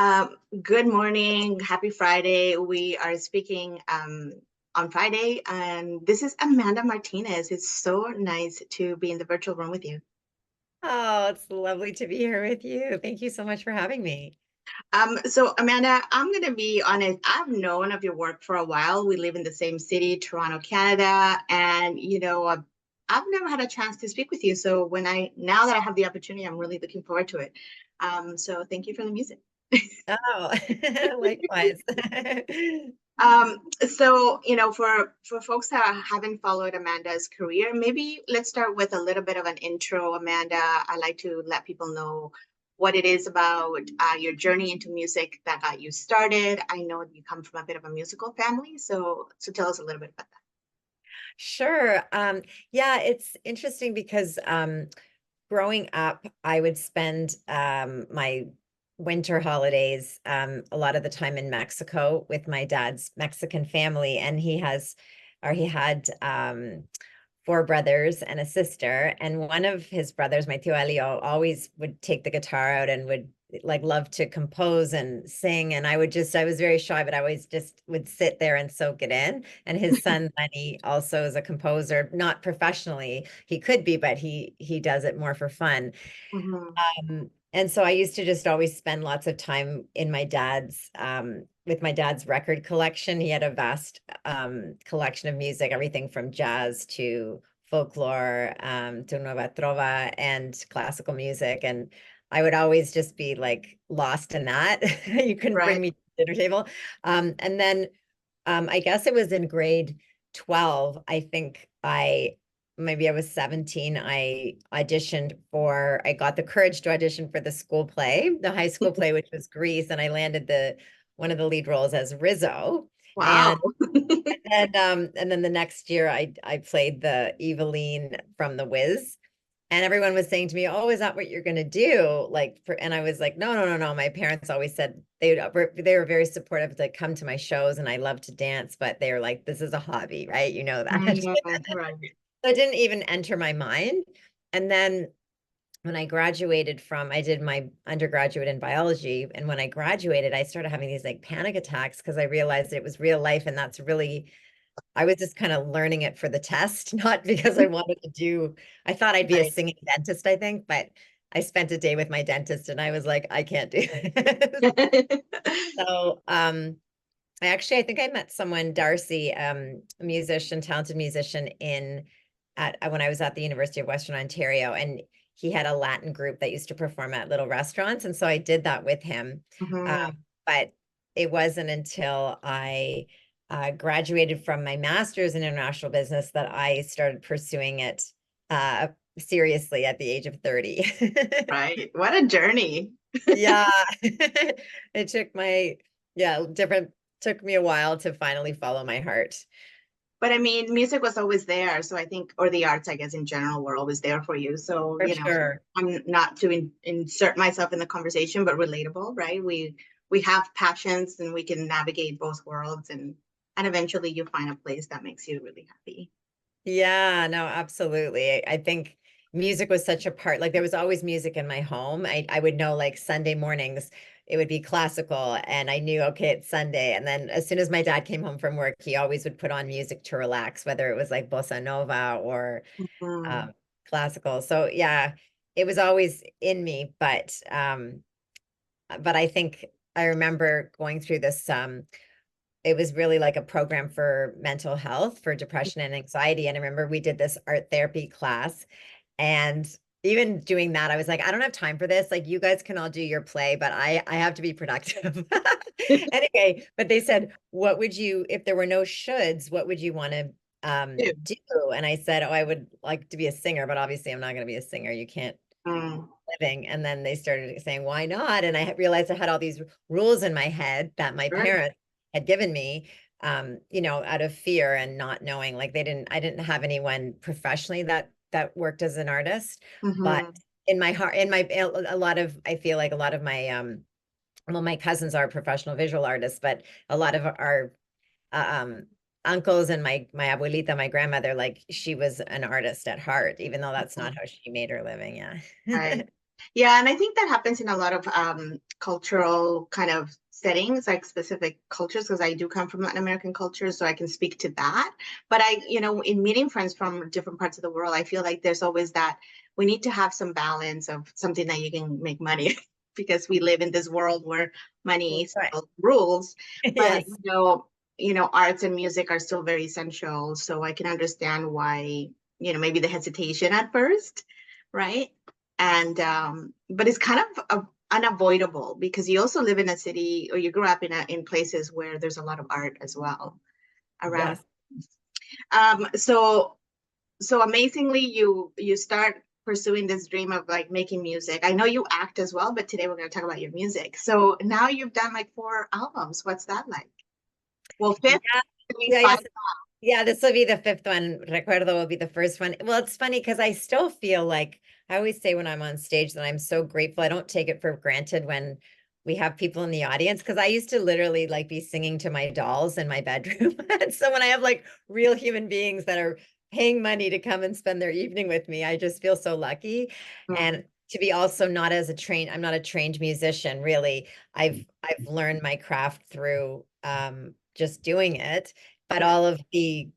Good morning. Happy Friday. We are speaking on Friday, and this is Amanda Martinez. It's so nice to be in the virtual room with you. Oh, it's lovely to be here with you. Thank you so much for having me. So Amanda, I'm gonna be honest. I've known of your work for a while. We live in the same city, Toronto, Canada, and I've never had a chance to speak with you. So now that I have the opportunity, I'm really looking forward to it. So thank you for the music. Oh, likewise. For folks that haven't followed Amanda's career, maybe let's start with a little bit of an intro, Amanda. I like to let people know what it is about your journey into music that got you started. I know you come from a bit of a musical family, so tell us a little bit about Sure. Yeah, it's interesting because growing up, I would spend my winter holidays a lot of the time in Mexico with my dad's Mexican family, and he had four brothers and a sister, and one of his brothers, my tío Elio, always would take the guitar out and would like love to compose and sing. And I was very shy, but I always just would sit there and soak it in. And his son Lenny also is a composer, not professionally. He could be, but he does it more for fun. that. And so I used to just always spend lots of time in my dad's with my dad's record collection. He had a vast collection of music, everything from jazz to folklore, to nueva trova and classical music. And I would always just be like lost in that. You couldn't bring Right. me to the dinner table. And then I guess it was in grade 12. I think maybe I was 17. I got the courage to audition for the school play, the high school play, which was Grease, and I landed one of the lead roles as Rizzo. Wow. And and then the next year I played the Eveline from The Wiz. And everyone was saying to me, "Oh, is that what you're going to do?" And I was like, "No, no, no, no." My parents always said they were very supportive to come to my shows, and I love to dance, but they were like, "This is a hobby, right? You know that." Right. So it didn't even enter my mind. And then when I did my undergraduate in biology. And when I graduated, I started having these like panic attacks because I realized it was real life. And I was just kind of learning it for the test, not because I thought I'd be a Right. singing dentist, I think, but I spent a day with my dentist and I was like, I can't do this. So, I think I met someone, Darcy, a musician, talented musician when I was at the University of Western Ontario, and he had a Latin group that used to perform at little restaurants. And so I did that with him. Mhm. But it wasn't until I graduated from my master's in international business that I started pursuing it uh, seriously at the age of 30. Right. What a journey. Yeah. It took me a while to finally follow my heart. But I mean, music was always there. So I think, or the arts, I guess, in general, were always there for you. So, For sure. I'm not to insert myself in the conversation, but relatable, right? We have passions and we can navigate both worlds, and eventually you find a place that makes you really happy. Yeah, no, absolutely. I think music was such a part. Like there was always music in my home. I would know like Sunday mornings, it would be classical, and I knew, okay, it's Sunday. And then as soon as my dad came home from work, he always would put on music to relax, whether it was like bossa nova or Mhm. um, classical. So yeah, it was always in me. But I think I remember going through this. It was really like a program for mental health, for depression and anxiety. And I remember we did this art therapy class. And even doing that, I was like, I don't have time for this. Like, you guys can all do your play, but I have to be productive. Anyway, but they said, if there were no shoulds, what would you want to do? And I said, oh, I would like to be a singer, but obviously I'm not going to be a singer. You can't Mm. living. And then they started saying, why not? And I realized I had all these rules in my head that my Right. parents had given me, out of fear and not knowing, like I didn't have anyone professionally that worked as an artist. But Mhm. in my heart, I feel like a lot of my, well, my cousins are professional visual artists, but a lot of our um, uncles and my abuelita, my grandmother, like she was an artist at heart, even though that's Mhm. not how she made her living. Yeah. Right. Yeah, and I think that happens in a lot of cultural kind of settings, like specific cultures, because I do come from Latin American culture, so I can speak to that. But in meeting friends from different parts of the world, I feel like there's always that we need to have some balance of something that you can make money because we live in this world where money Right. still rules. But Yes. arts and music are still very essential. So I can understand why, maybe the hesitation at first, right? And but it's kind of unavoidable because you also live in a city or you grew up in places where there's a lot of art as well around. Yes. So amazingly you start pursuing this dream of like making music. I know you act as well, but today we're going to talk about your music. So now you've done like 4 albums. What's that like? Well, Yeah. fifth, at least Yeah. five. Yes. Yeah, this will be the fifth one. Recuerdo will be the first one. Well, it's funny because I still feel like I always say when I'm on stage that I'm so grateful. I don't take it for granted when we have people in the audience because I used to literally like be singing to my dolls in my bedroom. And so when I have like real human beings that are paying money to come and spend their evening with me, I just feel so lucky. Mm, And to be also not as a trained, I'm not a trained musician, really. I've learned my craft through just doing it, but yeah. all of the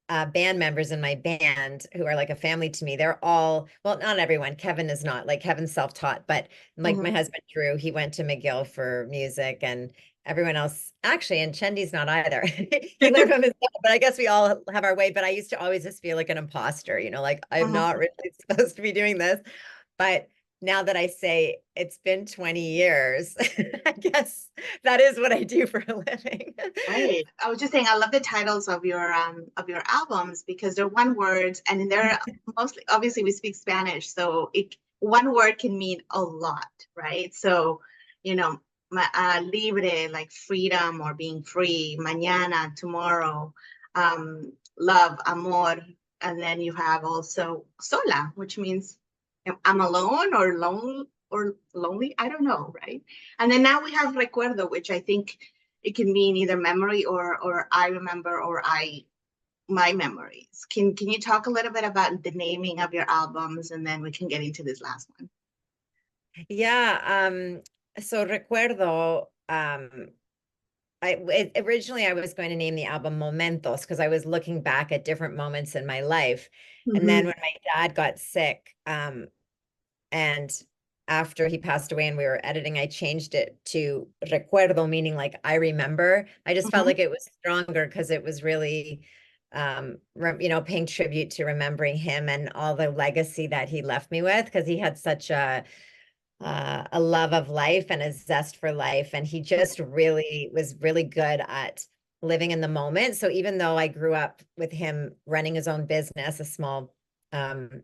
band members in my band who are like a family to me, they're all, well, not everyone. Kevin is not, like Kevin's self-taught, but like Mhm. my husband Drew, he went to McGill for music, and everyone else actually, and Chendy's not either. He learned from his dad, but I guess we all have our way. But I used to always just feel like an imposter, like I'm not Mhm. really supposed to be doing this. But now that I say it's been 20 years, I guess that is what I do for a living. Right. I was just saying, I love the titles of your albums because they're one words and they're mostly obviously we speak Spanish, so one word can mean a lot, right? So, you know, libre, like freedom or being free, mañana, tomorrow, love, amor, and then you have also sola, which means I'm alone or lonely. I don't know, right? And then now we have recuerdo, which I think it can mean either memory or I remember or I my memories. Can you talk a little bit about the naming of your albums and then we can get into this last one? Yeah, so Recuerdo, originally I was going to name the album Momentos because I was looking back at different moments in my life. And then Mm-hmm. when my dad got sick, and after he passed away and we were editing, I changed it to Recuerdo, meaning like I remember. I just felt Mm-hmm. like it was stronger because it was really paying tribute to remembering him and all the legacy that he left me with because he had such a love of life and a zest for life. And he just really was really good at living in the moment. So even though I grew up with him running his own business, a small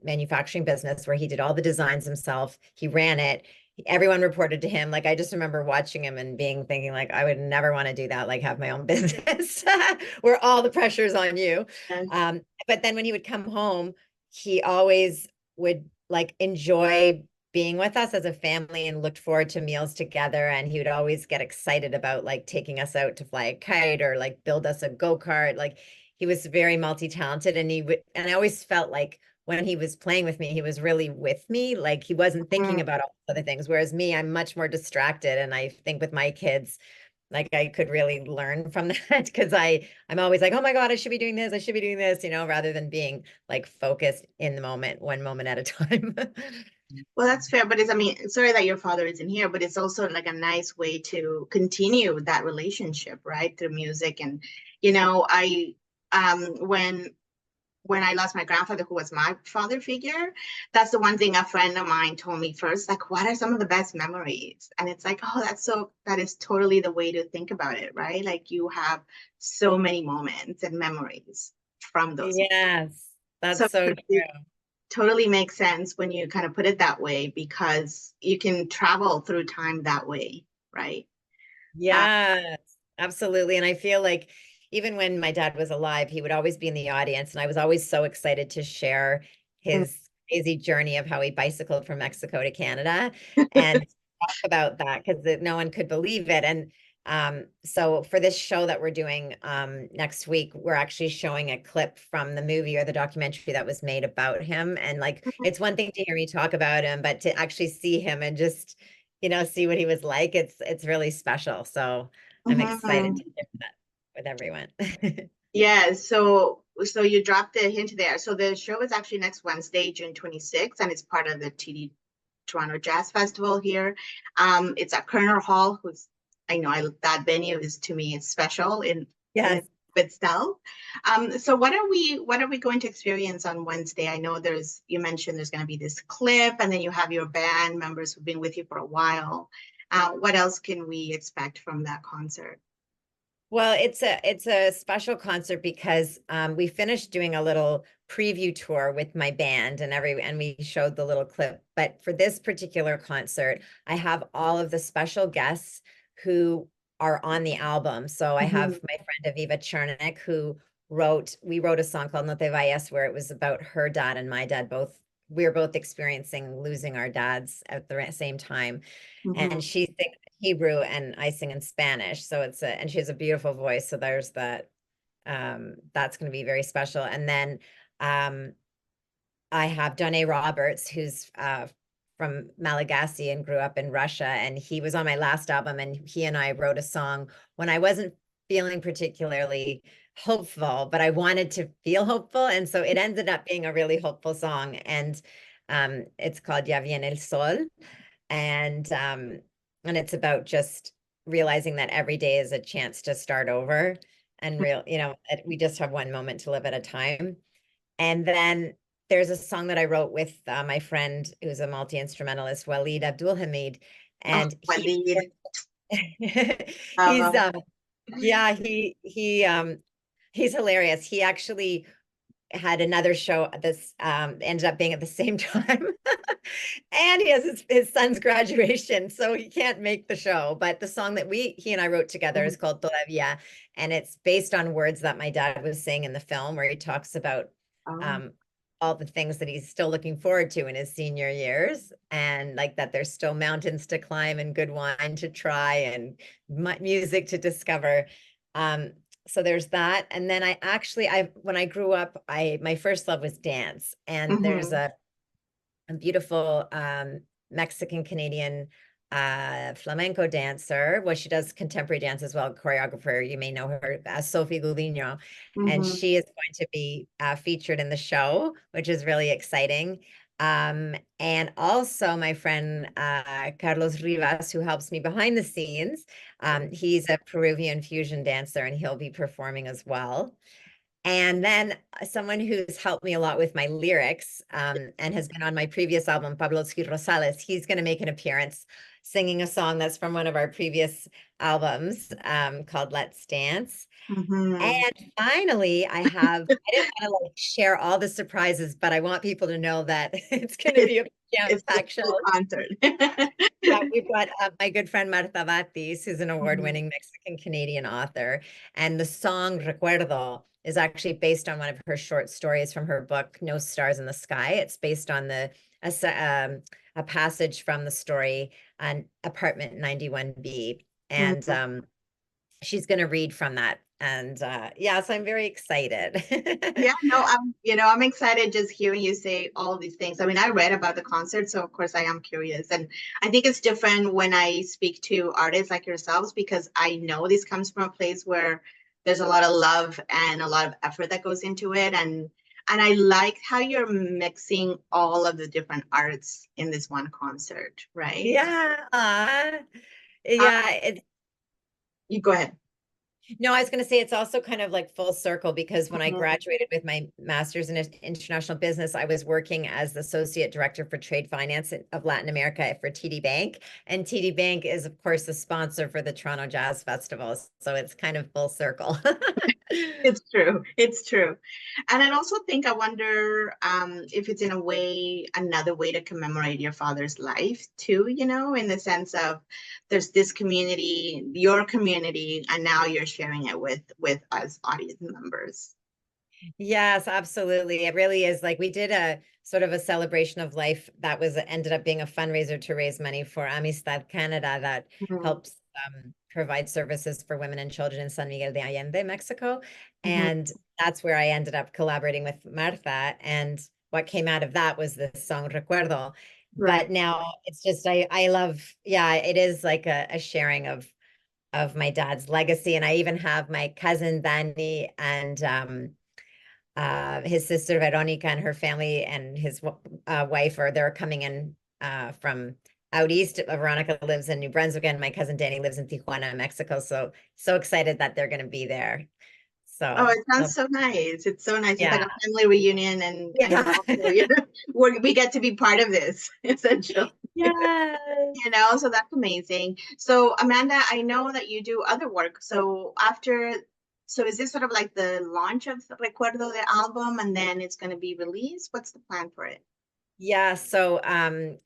manufacturing business where he did all the designs himself, he ran it. Everyone reported to him. Like I just remember watching him and thinking like I would never want to do that, like have my own business where all the pressure's on you. Yes. But then when he would come home, he always would like enjoy being with us as a family and looked forward to meals together. And he would always get excited about like taking us out to fly a kite or like build us a go-kart. Like he was very multi-talented and and I always felt like when he was playing with me, he was really with me. Like he wasn't thinking Mm. about all other things. Whereas me, I'm much more distracted. And I think with my kids, like I could really learn from that because I'm always like, oh my God, I should be doing this. I should be doing this, rather than being like focused in the moment, one moment at a time. Well, that's fair, but I mean, sorry that your father isn't here, but it's also like a nice way to continue that relationship, right? Through music. And, I, when I lost my grandfather, who was my father figure, that's the one thing a friend of mine told me first, like, what are some of the best memories? And it's like, oh, that is totally the way to think about it, right? Like you have so many moments and memories from those. Yes, So that's so it true. totally makes sense when you kind of put it that way because you can travel through time that way, right? Uh, Yes, absolutely. And I feel like even when my dad was alive, he would always be in the audience. And I was always so excited to share mm, his crazy journey of how he bicycled from Mexico to Canada and talk about that because no one could believe it. And So for this show that we're doing next week, we're actually showing a clip from the movie or the documentary that was made about him. And like, it's one thing to hear me talk about him, but to actually see him and just, see what he was like, it's really special. So I'm excited Mhm. to share that with everyone. Yeah, so you dropped the hint there. So the show is actually next Wednesday, June 26th, and it's part of the TD Toronto Jazz Festival here. It's at Koerner Hall, who's that venue is to me is special in Yes. and of itself. So what are we going to experience on Wednesday? I know you mentioned there's going to be this clip, and then you have your band members who've been with you for a while. What else can we expect from that concert? Well, it's a special concert because we finished doing a little preview tour with my band and we showed the little clip. But for this particular concert, I have all of the special guests who are on the album. So I Mhm. have my friend Aviva Chernik we wrote a song called No Te Vayas where it was about her dad and my dad both. We were both experiencing losing our dads at the same time, Mhm. and she sings Hebrew and I sing in Spanish. So and she has a beautiful voice. So there's that. That's going to be very special. And then um, I have Donné Roberts, who's from Malagasy and grew up in Russia. And he was on my last album. And he and I wrote a song when I wasn't feeling particularly hopeful, but I wanted to feel hopeful. And so it ended up being a really hopeful song. And it's called Ya Viene el Sol, and it's about just realizing that every day is a chance to start over, and we just have one moment to live at a time. And then there's a song that I wrote with my friend who's a multi-instrumentalist, Walid Abdul Hamid, Oh, and Walid. he's Uh, yeah, he's hilarious. He actually had another show this ended up being at the same time. And he has his son's graduation, so he can't make the show. But the song that he and I wrote together is called Todavía, and it's based on words that my dad was saying in the film, where he talks about oh. um, all the things that he's still looking forward to in his senior years, and like that there's still mountains to climb and good wine to try and music to discover. Um, so there's that. And then when I grew up, my first love was dance, and there's Mhm. a beautiful Mexican Canadian flamenco dancer. Well, she does contemporary dance as well, choreographer. You may know her as Sophie Gulino, and Mhm. she is going to be featured in the show, which is really exciting. And also my friend Carlos Rivas, who helps me behind the scenes. He's a Peruvian fusion dancer, and he'll be performing as well. And then someone who's helped me a lot with my lyrics and has been on my previous album, Pablo Rosales, he's going to make an appearance singing a song that's from one of our previous albums called Let's Dance. Mhm. And finally, I didn't want to like share all the surprises, but I want people to know that it's going to be a It's the jam-packed show. full concert. Yeah, we've got my good friend Marta Vatis, who's an Mhm. award-winning Mexican-Canadian author. And the song Recuerdo is actually based on one of her short stories from her book, No Stars in the Sky. It's based on a passage from the story on Apartment 91B. And Mhm. she's going to read from that. And yeah, so I'm very excited. Yeah, no, I'm excited just hearing you say all of these things. I mean, I read about the concert, so of course I am curious. And I think it's different when I speak to artists like yourselves because I know this comes from a place where there's a lot of love and a lot of effort that goes into it. And I like how you're mixing all of the different arts in this one concert, right? Yeah. Uh, Yeah. you go ahead. No, I was going to say it's also kind of like full circle because when I Mhm. graduated with my master's in international business, I was working as the associate director for trade finance of Latin America for TD Bank. And TD Bank is, of course, the sponsor for the Toronto Jazz Festival. So it's kind of full circle. It's true. It's true. And I also think I wonder if it's in a way, another way to commemorate your father's life too, in the sense of there's this community, your community, and now you're sharing it with us audience members. Yes, absolutely. It really is. Like we did a sort of a celebration of life that was ended up being a fundraiser to raise money for Amistad Canada that Mhm. helps provide services for women and children in San Miguel de Allende, Mexico. Mhm. And that's where I ended up collaborating with Martha. And what came out of that was the song Recuerdo. Right. But now it's just, I love, yeah, it is like a sharing of my dad's legacy. And I even have my cousin Danny and his sister Veronica and her family and his wife they're coming in from out east. Veronica lives in New Brunswick and my cousin Danny lives in Tijuana, Mexico. So excited that they're going to be there. Oh, So it sounds so nice. It's so nice. It's like yeah, a family reunion, and yeah, also, we get to be part of this, essentially. yeah. So that's amazing. So Amanda, I know that you do other work. So is this sort of like the launch of Recuerdo, the album, and then it's going to be released? What's the plan for it? Yeah, so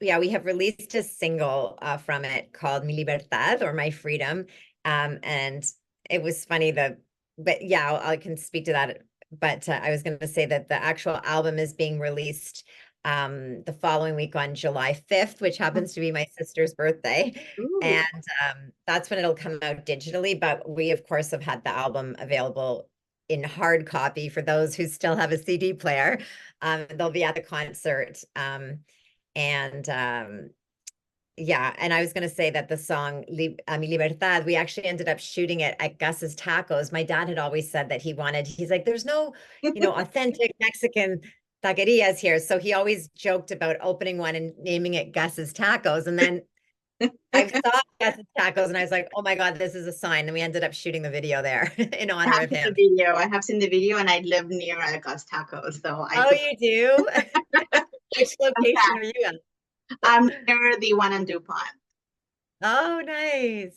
yeah, we have released a single from it called Mi Libertad or My Freedom. And it was funny but yeah, I can speak to that. But I was going to say that the actual album is being released the following week on July 5th, which happens to be my sister's birthday. Ooh, And that's when it'll come out digitally. But we, of course, have had the album available in hard copy for those who still have a CD player. They'll be at the concert. And yeah, and I was going to say that the song Mi Libertad, we actually ended up shooting it at Gus's Tacos. My dad had always said that he's like, there's no, authentic Mexican taquerias here. So he always joked about opening one and naming it Gus's Tacos. And then I saw Gus's Tacos and I was like, oh my God, this is a sign. And we ended up shooting the video there in I honor have of seen the him. video. I have seen the video, and I live near Gus Tacos, so I Oh, think you do? Which location are you at? I'm near the one on DuPont. Oh, nice.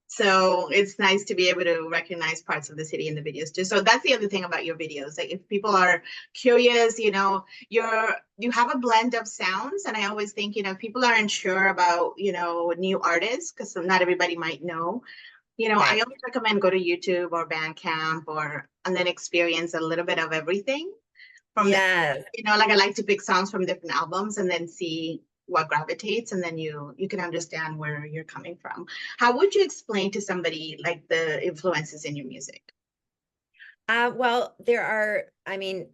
So it's nice to be able to recognize parts of the city in the videos too. So that's the other thing about your videos. Like if people are curious, you have a blend of sounds. And I always think, if people aren't sure about, new artists, because not everybody might know, I Right. always recommend go to YouTube or Bandcamp and then experience a little bit of everything from the, Yes. like I like to pick songs from different albums and then see what gravitates, and then you can understand where you're coming from. How would you explain to somebody like the influences in your music? Well, there are, I mean,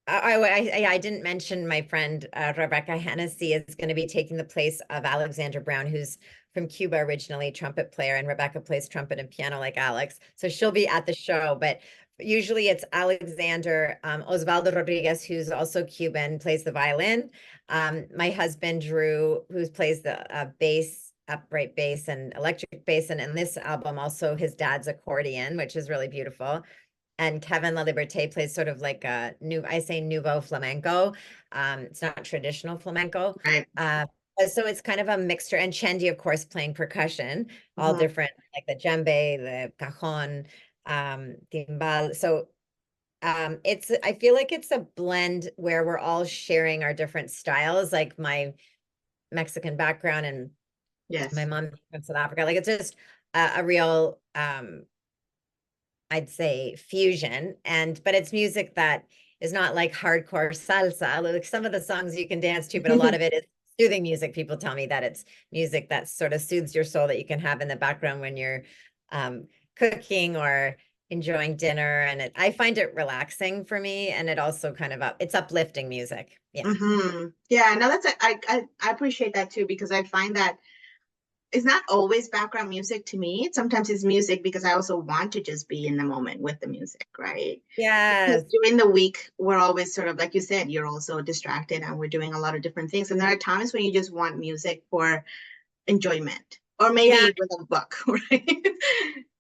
I didn't mention my friend Rebecca Hennessy is going to be taking the place of Alexandra Brown, who's from Cuba originally, trumpet player, and Rebecca plays trumpet and piano like Alex. So she'll be at the show, but usually it's Alexander Osvaldo Rodriguez, who's also Cuban, plays the violin. My husband Drew, who plays the bass, upright bass and electric bass, and in this album also his dad's accordion, which is really beautiful. And Kevin La Liberté plays sort of like I say nouveau flamenco. It's not traditional flamenco. Right. So it's kind of a mixture. And Chendi, of course, playing percussion, all Mhm. different, like the djembe, the cajon, timbal. So I feel like it's a blend where we're all sharing our different styles, like my Mexican background and my Yes. mom from South Africa. Like it's just a real I'd say fusion, but it's music that is not like hardcore salsa. Like some of the songs you can dance to, but a lot of it is soothing music. People tell me that it's music that sort of soothes your soul that you can have in the background when you're cooking or enjoying dinner. And I find it relaxing for me, and it also it's uplifting music. Yeah. Yeah, no, I appreciate that too, because I find that it's not always background music to me. Sometimes it's music because I also want to just be in the moment with the music, right? Because Yes. during the week, we're always sort of, like you said, you're also distracted and we're doing a lot of different things. And there are times when you just want music for enjoyment or Yeah. maybe with a book, right?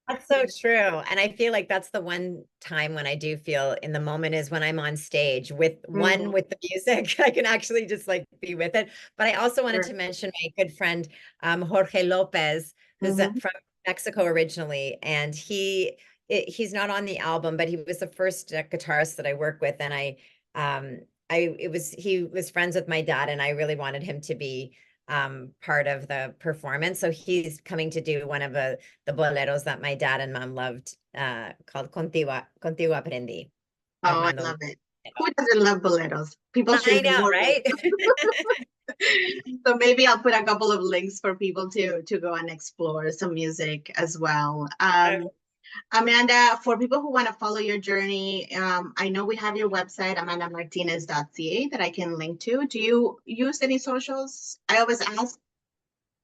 That's so true. And I feel like that's the one time when I do feel in the moment is when I'm on stage Mm, with the music. I can actually just like be with it. But I also wanted sure. to mention my good friend Jorge Lopez, who's Mhm. from Mexico originally, and he's not on the album, but he was the first guitarist that I work with, and he was friends with my dad, and I really wanted him to be part of the performance. So he's coming to do one of the boleros that my dad and mom loved, called Contigo Aprendí. Oh, I Armando. love it. Who doesn't love boleros? People should I learn know, more. right? So maybe I'll put a couple of links for people to go and explore some music as well. Amanda, for people who want to follow your journey, I know we have your website, amandamartinez.ca, that I can link to. Do you use any socials? I always ask.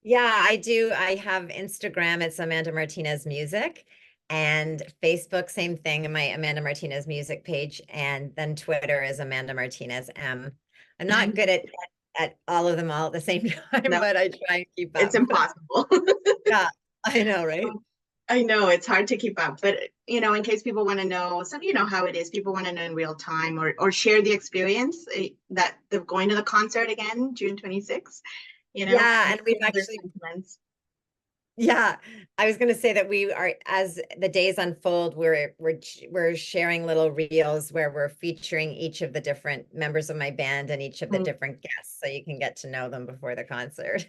Yeah, I do. I have Instagram, it's Amanda Martinez Music, and Facebook, same thing, my Amanda Martinez Music page, and then Twitter is Amanda Martinez M. I'm not good at all of them all at the same time, No, but I try and keep it's up. impossible. Yeah, I know, right? I know it's hard to keep up, but in case people want to know, some how it is, people want to know in real time or share the experience that they're going to the concert again, June 26th, Yeah, and we've their actually, sentiments. yeah, I was going to say that we are, as the days unfold, we're sharing little reels where we're featuring each of the different members of my band and each of the Mm. different guests, so you can get to know them before the concert.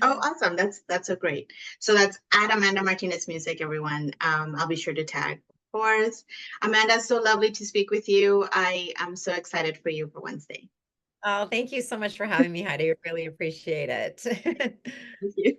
Oh, awesome. That's so great. So that's at Amanda Martinez Music, everyone. I'll be sure to tag, of course. Amanda, it's so lovely to speak with you. I am so excited for you for Wednesday. Oh, thank you so much for having me, Heidi. I really appreciate it. Thank you.